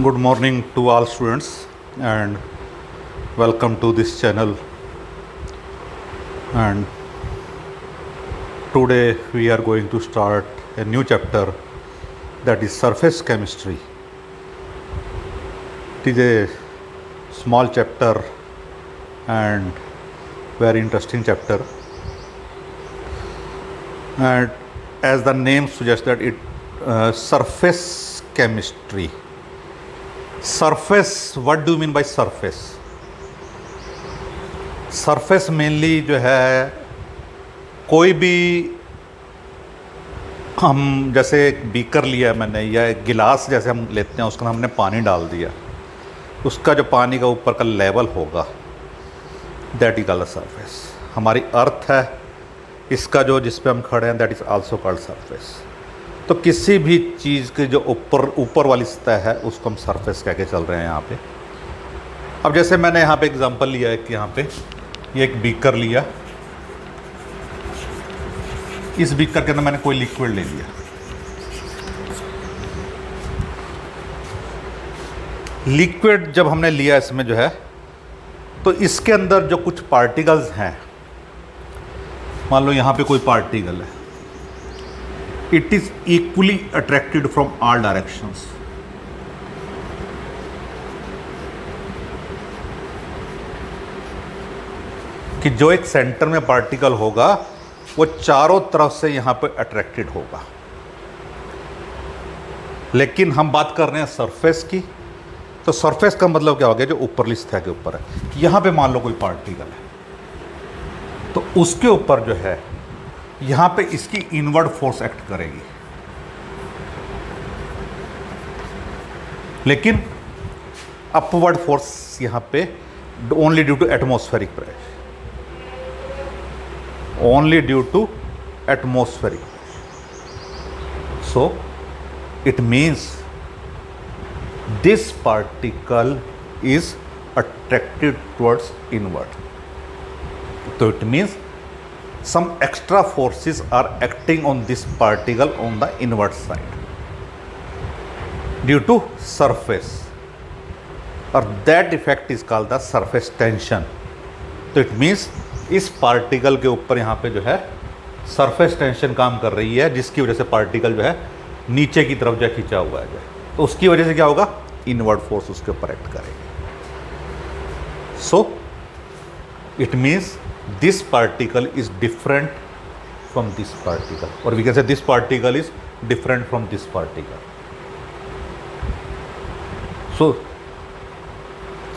Good morning to all students and welcome to this channel. And today we are going to start a new chapter, that is surface chemistry. It is a small chapter and very interesting chapter, and as the name suggests that it surface chemistry. Surface, what do mean by surface? Surface mainly जो है, कोई भी हम जैसे एक beaker लिया मैंने या एक गिलास जैसे हम लेते हैं, उसका हमने पानी डाल दिया, उसका जो पानी का ऊपर का लेवल होगा दैट इज कॉल्ड सरफेस. हमारी अर्थ है, इसका जो जिस पे हम खड़े हैं that is also called surface. तो किसी भी चीज़ की जो ऊपर वाली सतह है उसको हम सरफेस कह के चल रहे हैं यहाँ पे. अब जैसे मैंने यहाँ पे एग्जांपल लिया है कि यहाँ पे ये एक बीकर लिया, इस बीकर के अंदर मैंने कोई लिक्विड ले लिया. लिक्विड जब हमने लिया इसमें जो है, तो इसके अंदर जो कुछ पार्टिकल्स हैं, मान लो यहाँ पे कोई पार्टिकल है, it is equally attracted from all directions. कि जो एक सेंटर में पार्टिकल होगा वो चारों तरफ से यहां पे अट्रैक्टेड होगा. लेकिन हम बात कर रहे हैं सरफेस की, तो सरफेस का मतलब क्या हो गया? जो ऊपरली सतह के ऊपर है. यहां पे मान लो कोई पार्टिकल है, तो उसके ऊपर जो है यहां पे इसकी इनवर्ड फोर्स एक्ट करेगी, लेकिन अपवर्ड फोर्स यहां पे only due to atmospheric pressure, only due to atmospheric. So it means this particle is attracted towards inward. तो it means some extra forces are acting on this particle on the inward side due to surface, or that effect is called the surface tension. तो it means इस particle के ऊपर यहाँ पे जो है surface tension काम कर रही है, जिसकी वजह से पार्टिकल जो है नीचे की तरफ जो खींचा हुआ है, तो उसकी वजह से क्या होगा? इनवर्ड फोर्स उसके ऊपर एक्ट करेगी. सो it means this particle is different from this particle, or we can say this particle is different from this particle. So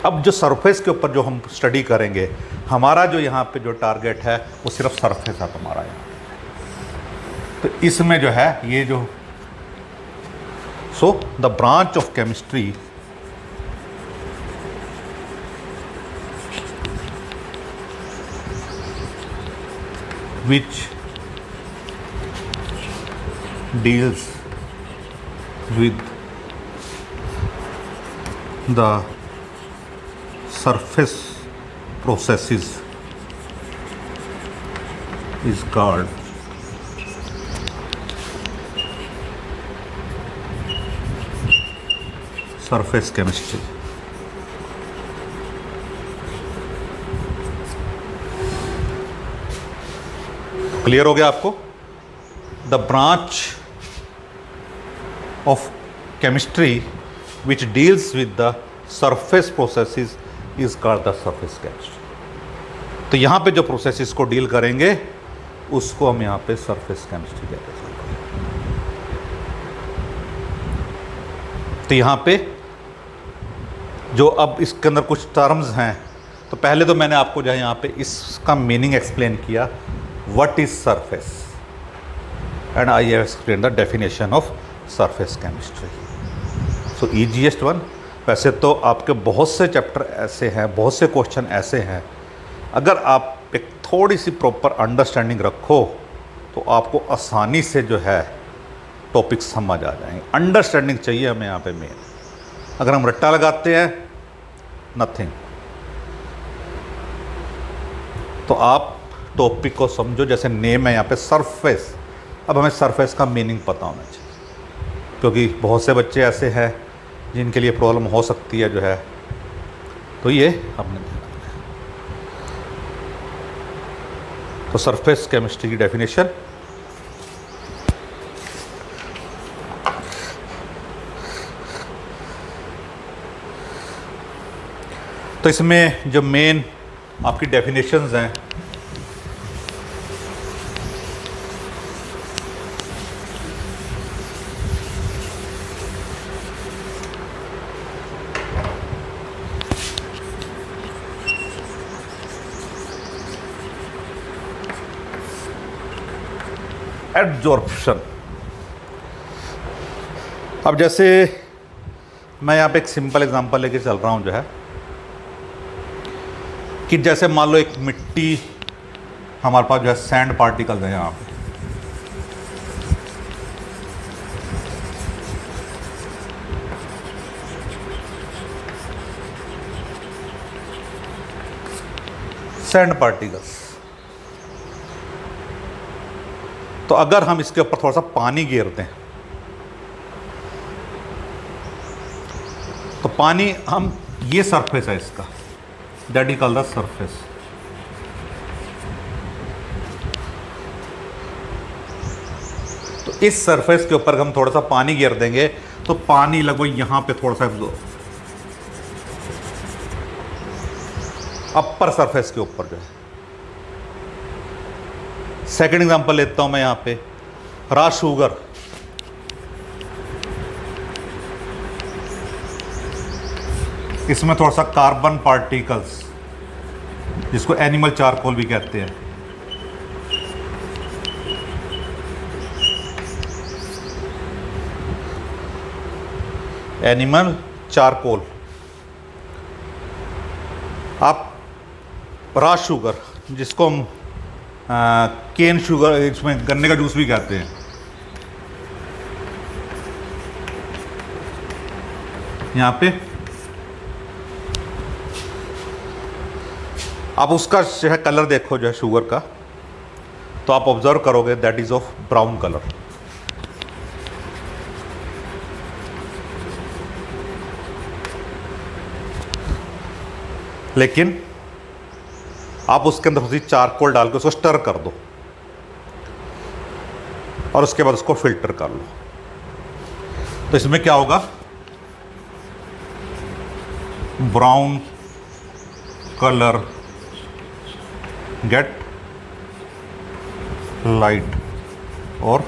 अब जो सरफेस के ऊपर जो हम स्टडी करेंगे, हमारा जो यहाँ पे जो टारगेट है वो सिर्फ सरफेस है हमारा यहाँ. तो इसमें जो है ये जो so the branch of chemistry which deals with the surface processes is called surface chemistry. Clear हो गया आपको? The branch of chemistry which deals with the surface processes is called the surface chemistry. तो यहाँ पे जो processes को deal करेंगे उसको हम यहाँ पे सरफेस केमिस्ट्री कहते हैं. तो यहाँ पे जो अब इसके अंदर कुछ टर्म्स हैं, तो पहले तो मैंने आपको जो है यहाँ पे इसका मीनिंग एक्सप्लेन किया, what is surface, and I have explained the definition of surface chemistry. So easiest one. वैसे तो आपके बहुत से चैप्टर ऐसे हैं, बहुत से क्वेश्चन ऐसे हैं, अगर आप एक थोड़ी सी प्रॉपर अंडरस्टैंडिंग रखो तो आपको आसानी से जो है टॉपिक समझ आ जाएंगे. अंडरस्टैंडिंग चाहिए हमें यहाँ पे मेन. अगर हम रट्टा लगाते हैं, नथिंग. तो आप टॉपिक को समझो, जैसे नेम है यहाँ पे सरफेस. अब हमें सरफेस का मीनिंग पता होना चाहिए, क्योंकि बहुत से बच्चे ऐसे हैं जिनके लिए प्रॉब्लम हो सकती है जो है, तो ये आपने तो सरफेस केमिस्ट्री की डेफिनेशन, तो इसमें जो मेन आपकी डेफिनेशंस हैं, एडजॉर्प्शन। अब जैसे मैं यहाँ पे एक सिंपल एग्जांपल लेके चल रहा हूँ जो है, कि जैसे मान लो एक मिट्टी, हमारे पास जो है सैंड पार्टिकल्स हैं यहाँ पे, सैंड पार्टिकल्स। तो अगर हम इसके ऊपर थोड़ा सा पानी गिर दें, तो पानी हम, ये सरफेस है इसका, that is called the surface. तो इस सरफेस के ऊपर हम थोड़ा सा पानी गिर देंगे तो पानी लगभग यहां पे थोड़ा सा अपर सरफेस के ऊपर जो है। सेकंड एग्जांपल लेता हूं मैं यहां पे, रॉ शुगर। इसमें थोड़ा सा कार्बन पार्टिकल्स, जिसको एनिमल चारकोल भी कहते हैं, एनिमल चारकोल। आप रॉ शुगर, जिसको हम केन शुगर, इसमें गन्ने का जूस भी कहते हैं, यहाँ पे आप उसका जो है कलर देखो जो है शुगर का, तो आप ऑब्जर्व करोगे that is of brown colour. लेकिन आप उसके अंदर थोड़ी चारकोल डाल के उसको स्टर कर दो और उसके बाद उसको फिल्टर कर लो, तो इसमें क्या होगा, ब्राउन कलर गेट लाइट और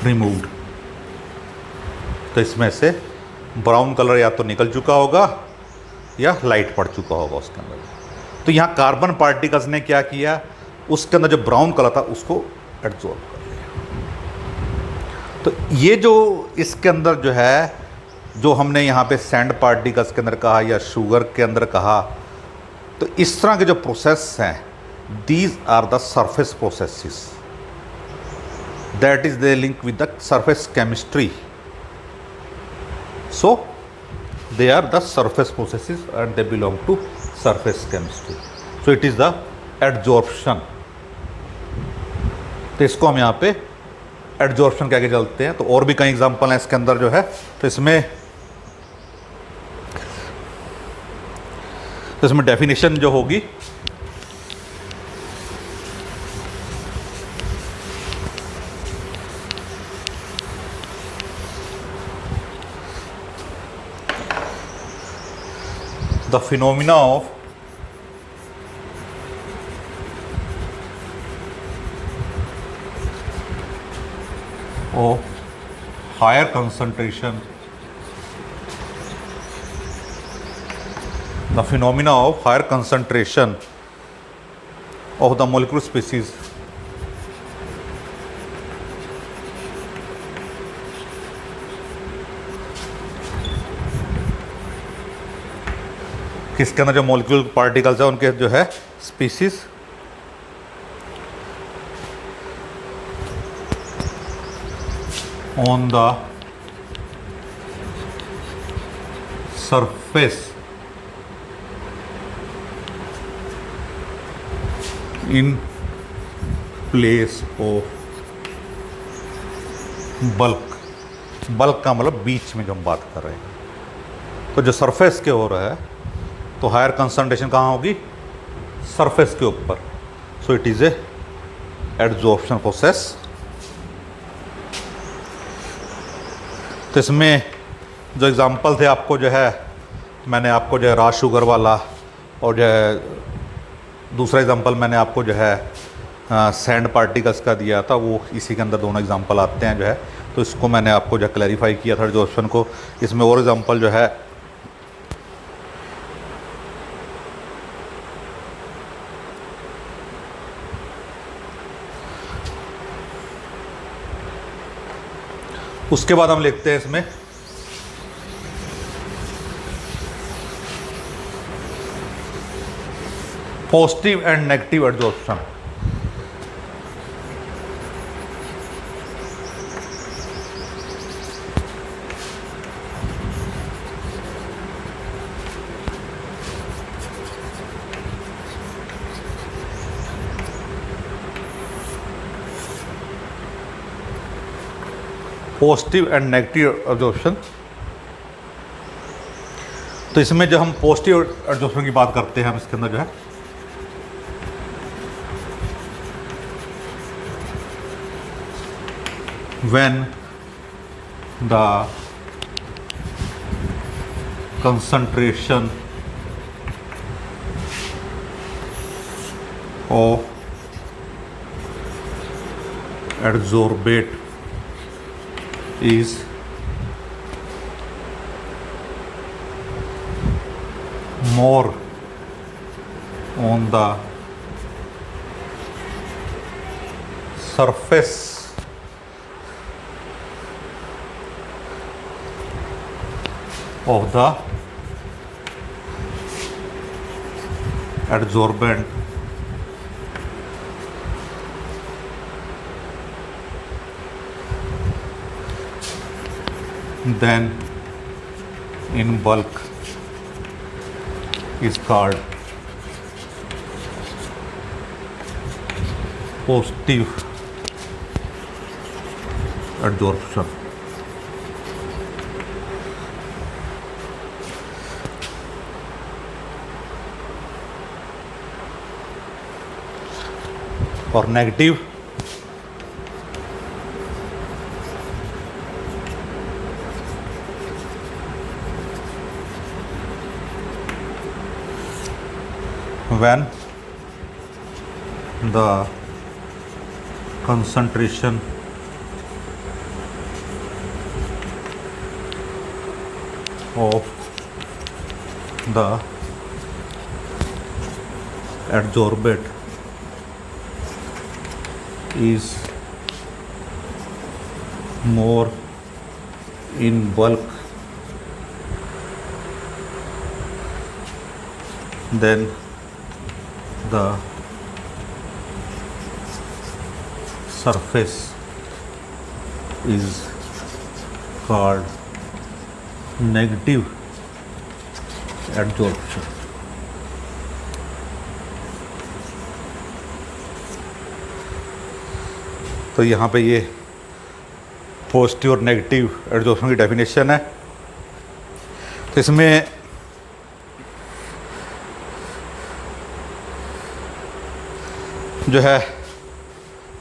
रिमूव्ड। तो इसमें से ब्राउन कलर या तो निकल चुका होगा या लाइट पड़ चुका होगा उसके अंदर। तो यहाँ कार्बन पार्टिकल्स ने क्या किया, उसके अंदर जो ब्राउन कलर था उसको एब्जॉर्ब कर लिया। तो ये जो इसके अंदर जो है, जो हमने यहाँ पे सैंड पार्टिकल्स के अंदर कहा या शुगर के अंदर कहा, तो इस तरह के जो प्रोसेस हैं, these are the surface processes, that is they link with the surface chemistry. So they are the surface processes and they belong to surface chemistry. So it is the adsorption. तो इसको हम यहाँ पे adsorption कह के चलते हैं। तो और भी कई एग्जांपल हैं इसके अंदर जो है, तो इसमें डेफिनेशन जो होगी, the phenomena of higher concentration, the phenomena of higher concentration of the molecular species किसके अंदर जो मॉलिक्यूल पार्टिकल्स है उनके जो है species on the surface in place of bulk bulk का मतलब बीच में जो हम बात कर रहे हैं। तो जो सरफेस के हो रहा है तो हायर कंसंट्रेशन कहाँ होगी? सरफेस के ऊपर। So it is a adsorption process. तो इसमें जो एग्ज़ाम्पल थे आपको जो है, मैंने आपको जो है रॉ शुगर वाला, और जो है दूसरा एग्ज़ाम्पल मैंने आपको जो है सैंड पार्टिकल्स का दिया था, वो इसी के अंदर दोनों एग्ज़ाम्पल आते हैं जो है। तो इसको मैंने आपको जो क्लैरिफाई किया था एडजॉर्प्शन को। इसमें और एग्ज़ाम्पल जो है उसके बाद हम लिखते हैं इसमें positive and negative adsorption. Positive and negative adsorption. तो इसमें जो हम पॉजिटिव एडजॉर्प्शन की बात करते हैं, हम इसके अंदर जो है when the concentration of adsorbate is more on the surface of the adsorbent then in bulk is called positive adsorption। और negative when the concentration of the adsorbate is more in bulk than the surface is called negative adsorption। तो यहाँ पे ये positive और negative adsorption की definition है। तो इसमें जो है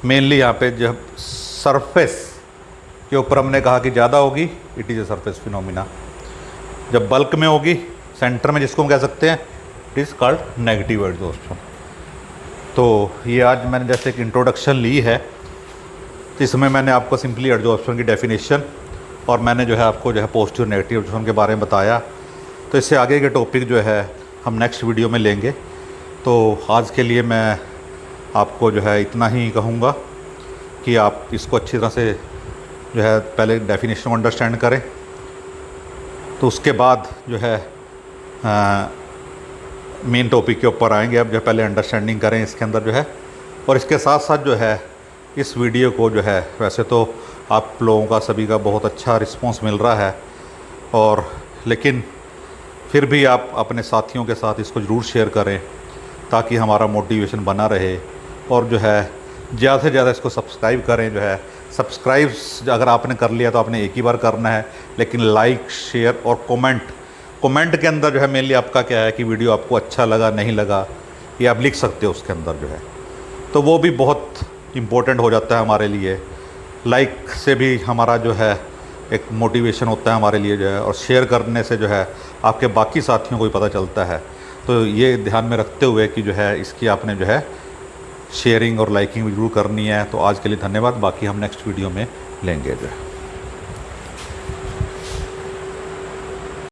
मेनली यहाँ पे जब सरफेस के ऊपर हमने कहा कि ज़्यादा होगी, it is a surface phenomena. जब बल्क में होगी, सेंटर में, जिसको हम कह सकते हैं, it is called negative adsorption. तो ये आज मैंने जैसे एक इंट्रोडक्शन ली है, तो इसमें मैंने आपको सिंपली एडजॉर्प्शन की डेफिनेशन और मैंने जो है आपको जो है पॉजिटिव नेगेटिव एडजॉर्प्शन के बारे में बताया। तो इससे आगे के टॉपिक जो है हम नेक्स्ट वीडियो में लेंगे। तो आज के लिए मैं आपको जो है इतना ही कहूँगा कि आप इसको अच्छी तरह से जो है पहले डेफिनेशन को अंडरस्टैंड करें, तो उसके बाद जो है मेन टॉपिक के ऊपर आएंगे। अब जो पहले अंडरस्टैंडिंग करें इसके अंदर जो है, और इसके साथ साथ जो है इस वीडियो को जो है, वैसे तो आप लोगों का सभी का बहुत अच्छा रिस्पांस मिल रहा है, और लेकिन फिर भी आप अपने साथियों के साथ इसको ज़रूर शेयर करें ताकि हमारा मोटिवेशन बना रहे, और जो है ज़्यादा से ज़्यादा इसको सब्सक्राइब करें जो है। सब्सक्राइब अगर आपने कर लिया तो आपने एक ही बार करना है, लेकिन लाइक, शेयर और कमेंट के अंदर जो है मेनली आपका क्या है कि वीडियो आपको अच्छा लगा, नहीं लगा, ये आप लिख सकते हो उसके अंदर जो है, तो वो भी बहुत इम्पोर्टेंट हो जाता है हमारे लिए। लाइक से भी हमारा जो है एक मोटिवेशन होता है हमारे लिए जो है, और शेयर करने से जो है आपके बाकी साथियों को भी पता चलता है। तो ये ध्यान में रखते हुए कि जो है इसकी आपने जो है शेयरिंग और लाइकिंग भी जरूर करनी है। तो आज के लिए धन्यवाद, बाकी हम नेक्स्ट वीडियो में लेंगे जो है।